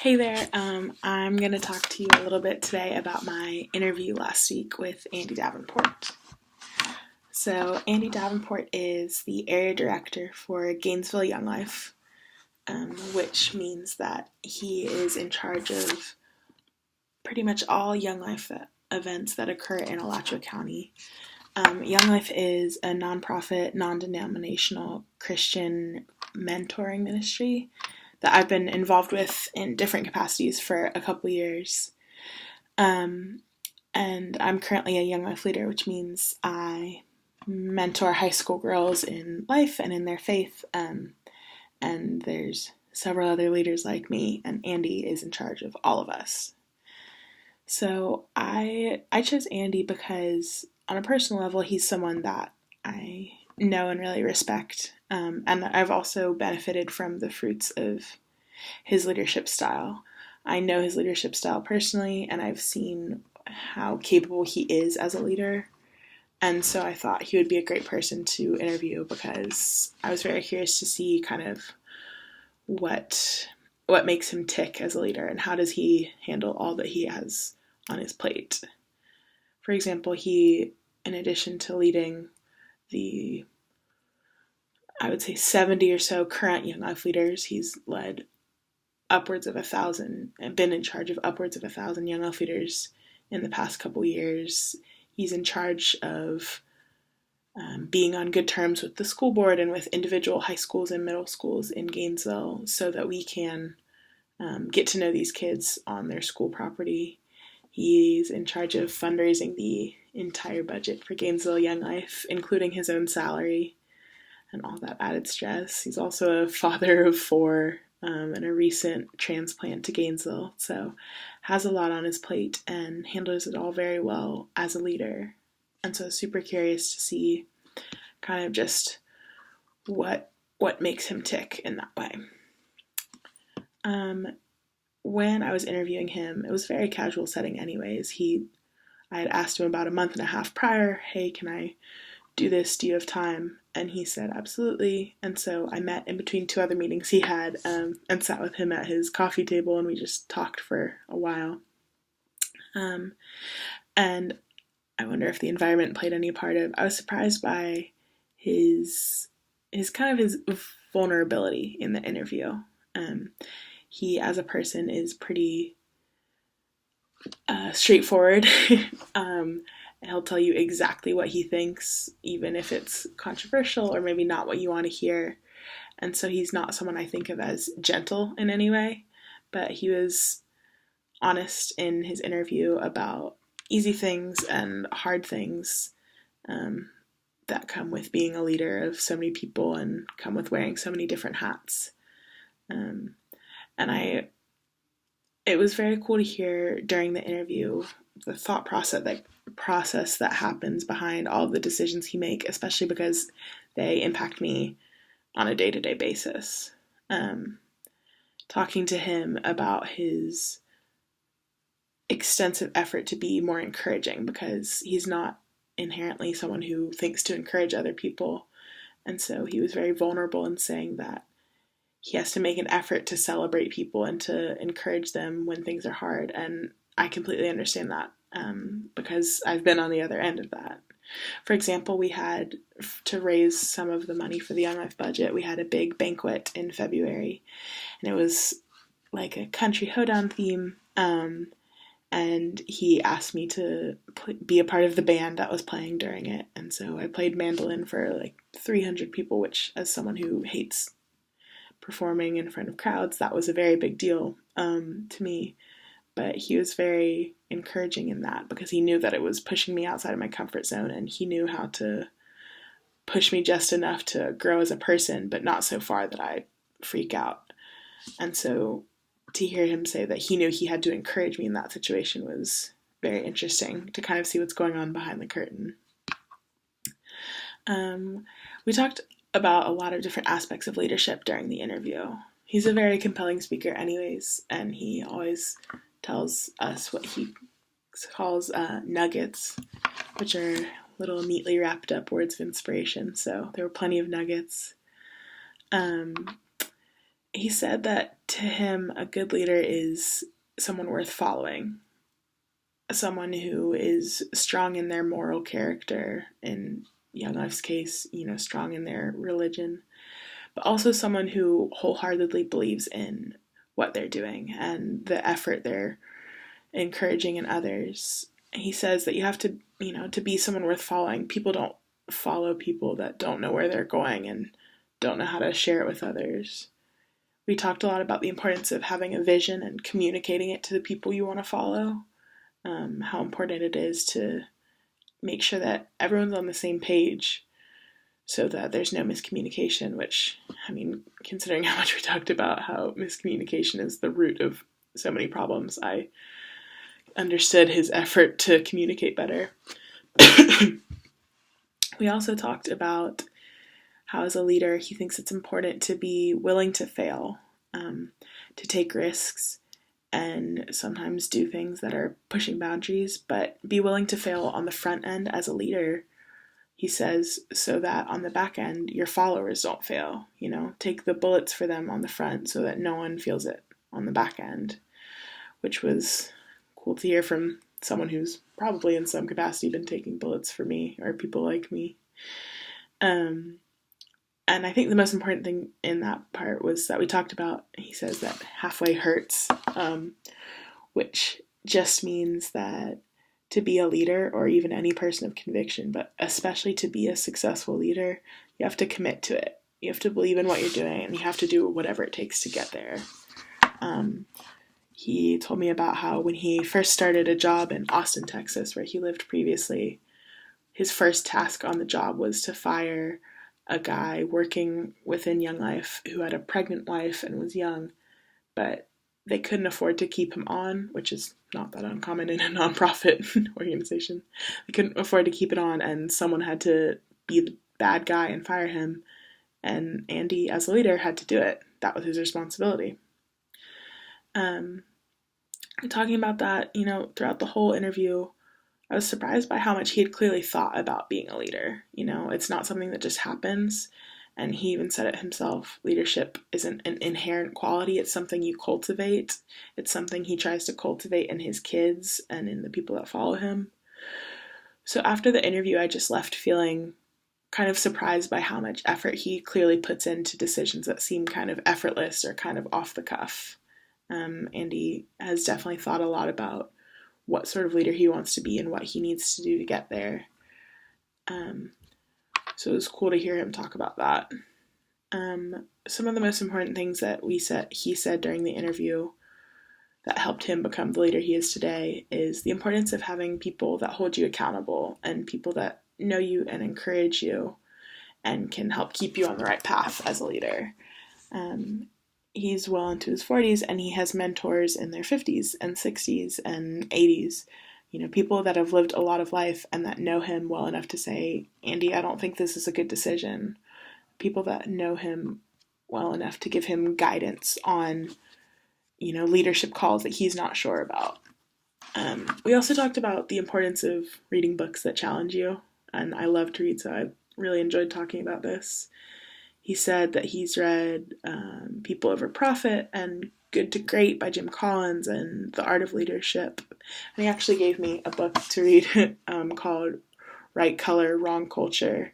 Hey there, I'm going to talk to you a little bit today about my interview last week with Andy Davenport. So, Andy Davenport is the area director for Gainesville Young Life, which means that he is in charge of pretty much all Young Life events that occur in Alachua County. Young Life is a nonprofit, non-denominational Christian mentoring ministry that I've been involved with in different capacities for a couple years. And I'm currently a Young Life leader, which means I mentor high school girls in life and in their faith. And there's several other leaders like me, and Andy is in charge of all of us. So I chose Andy because on a personal level, he's someone that I know and really respect. And I've also benefited from the fruits of his leadership style. I know his leadership style personally, and I've seen how capable he is as a leader. And so I thought he would be a great person to interview because I was very curious to see kind of what makes him tick as a leader and how does he handle all that he has on his plate. For example, he, in addition to leading the, I would say 70 or so current Young Life leaders, he's led upwards of 1,000 and been in charge of upwards of 1,000 Young Life leaders in the past couple years. He's in charge of being on good terms with the school board and with individual high schools and middle schools in Gainesville so that we can get to know these kids on their school property. He's in charge of fundraising the entire budget for Gainesville Young Life, including his own salary and all that added stress. He's also a father of 4 and a recent transplant to Gainesville, so has a lot on his plate and handles it all very well as a leader. And so super curious to see kind of just what makes him tick in that way. When I was interviewing him, it was a very casual setting anyways. I had asked him about a month and a half prior, hey, can I do this? Do you have time? And he said, absolutely. And so I met in between 2 other meetings he had and sat with him at his coffee table, and we just talked for a while. And I wonder if the environment played any part of. I was surprised by his vulnerability in the interview. He, as a person, is pretty straightforward. He'll tell you exactly what he thinks, even if it's controversial or maybe not what you want to hear. And so he's not someone I think of as gentle in any way, but he was honest in his interview about easy things and hard things that come with being a leader of so many people and come with wearing so many different hats. It was very cool to hear during the interview the thought process that happens behind all of the decisions he makes, especially because they impact me on a day-to-day basis. Talking to him about his extensive effort to be more encouraging, because he's not inherently someone who thinks to encourage other people. And so he was very vulnerable in saying that he has to make an effort to celebrate people and to encourage them when things are hard. And I completely understand that because I've been on the other end of that. For example, we had to raise some of the money for the Young Life budget. We had a big banquet in February, and it was like a country hoedown theme. And he asked me to be a part of the band that was playing during it. And so I played mandolin for like 300 people, which, as someone who hates performing in front of crowds, that was a very big deal to me. But he was very encouraging in that because he knew that it was pushing me outside of my comfort zone, and he knew how to push me just enough to grow as a person, but not so far that I freak out. And so to hear him say that he knew he had to encourage me in that situation was very interesting to kind of see what's going on behind the curtain. We talked about a lot of different aspects of leadership during the interview. He's a very compelling speaker anyways, and he always tells us what he calls nuggets, which are little neatly wrapped up words of inspiration. So there were plenty of nuggets. he said that to him, a good leader is someone worth following, someone who is strong in their moral character, in Young Life's case, strong in their religion, but also someone who wholeheartedly believes in what they're doing and the effort they're encouraging in others. He says that you have to, to be someone worth following. People don't follow people that don't know where they're going and don't know how to share it with others. We talked a lot about the importance of having a vision and communicating it to the people you want to follow, how important it is to make sure that everyone's on the same page so that there's no miscommunication, which, considering how much we talked about how miscommunication is the root of so many problems, I understood his effort to communicate better. We also talked about how, as a leader, he thinks it's important to be willing to fail, to take risks, and sometimes do things that are pushing boundaries, but be willing to fail on the front end as a leader, he says, so that on the back end, your followers don't fail. Take the bullets for them on the front so that no one feels it on the back end, which was cool to hear from someone who's probably in some capacity been taking bullets for me or people like me. And I think the most important thing in that part was that we talked about, he says that halfway hurts, which just means that to be a leader, or even any person of conviction, but especially to be a successful leader, you have to commit to it. You have to believe in what you're doing, and you have to do whatever it takes to get there. He told me about how when he first started a job in Austin, Texas, where he lived previously, his first task on the job was to fire a guy working within Young Life who had a pregnant wife and was young, but they couldn't afford to keep him on, which is not that uncommon in a nonprofit organization. They couldn't afford to keep it on, and someone had to be the bad guy and fire him, and Andy, as a leader, had to do it. That was his responsibility. Talking about that, throughout the whole interview, I was surprised by how much he had clearly thought about being a leader. It's not something that just happens. And he even said it himself, leadership isn't an inherent quality, it's something you cultivate. It's something he tries to cultivate in his kids and in the people that follow him. So after the interview, I just left feeling kind of surprised by how much effort he clearly puts into decisions that seem kind of effortless or kind of off the cuff. Andy has definitely thought a lot about what sort of leader he wants to be and what he needs to do to get there. So it was cool to hear him talk about that. Some of the most important things that he said during the interview that helped him become the leader he is today is the importance of having people that hold you accountable and people that know you and encourage you and can help keep you on the right path as a leader. He's well into his 40s, and he has mentors in their 50s and 60s and 80s. People that have lived a lot of life and that know him well enough to say, Andy, I don't think this is a good decision. People that know him well enough to give him guidance on, leadership calls that he's not sure about. We also talked about the importance of reading books that challenge you, and I love to read, so I really enjoyed talking about this. He said that he's read People Over Profit and Good to Great by Jim Collins and The Art of Leadership. And he actually gave me a book to read called Right Color, Wrong Culture,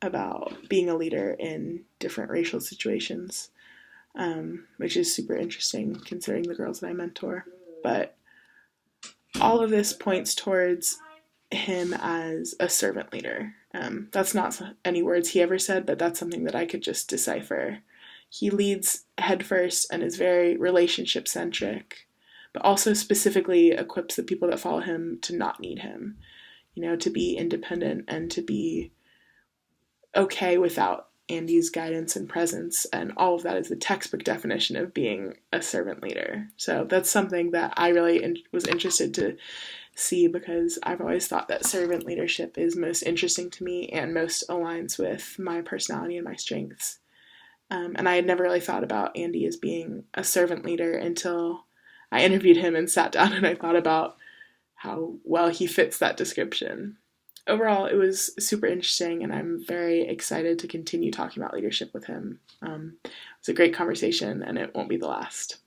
about being a leader in different racial situations, which is super interesting considering the girls that I mentor. But all of this points towards him as a servant leader. That's not any words he ever said, but that's something that I could just decipher. He leads headfirst and is very relationship-centric, but also specifically equips the people that follow him to not need him, to be independent and to be okay without Andy's guidance and presence, and all of that is the textbook definition of being a servant leader. So that's something that I really was interested to see, because I've always thought that servant leadership is most interesting to me and most aligns with my personality and my strengths. And I had never really thought about Andy as being a servant leader until I interviewed him and sat down and I thought about how well he fits that description. overall, it was super interesting, and I'm very excited to continue talking about leadership with him. It was a great conversation, and it won't be the last.